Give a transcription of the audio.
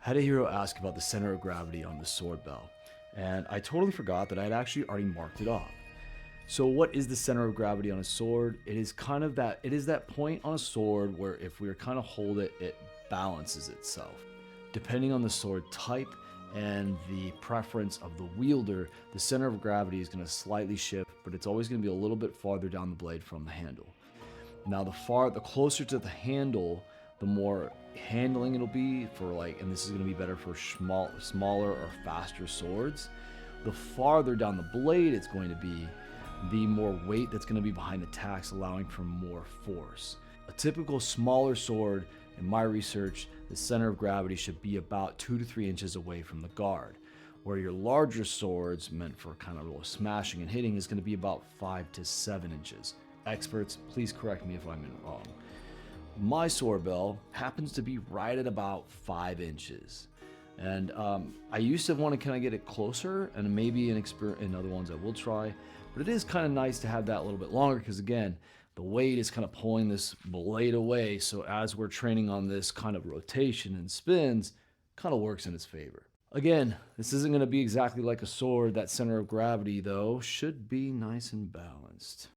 Had a hero ask about the center of gravity on the sword bell, and I totally forgot that I had actually already marked it off. So what is the center of gravity on a sword? It is that point on a sword where if we were kind of hold it, it balances itself. Depending on the sword type and the preference of the wielder, the center of gravity is going to slightly shift, but it's always going to be a little bit farther down the blade from the handle. Now, the closer to the handle, the more handling it'll be for and this is going to be better for smaller or faster swords. The farther down the blade it's going to be, the more weight that's going to be behind the tacks, allowing for more force. A typical smaller sword, in my research, the center of gravity should be about 2 to 3 inches away from the guard, where your larger swords, meant for kind of real smashing and hitting, is going to be about 5 to 7 inches. Experts, please correct me if I'm wrong. My sword bell happens to be right at about 5 inches. And I used to want to kind of get it closer, and maybe in other ones I will try. But it is kind of nice to have that a little bit longer because, again, the weight is kind of pulling this blade away. So as we're training on this kind of rotation and spins, kind of works in its favor. Again, this isn't going to be exactly like a sword. That center of gravity, though, should be nice and balanced.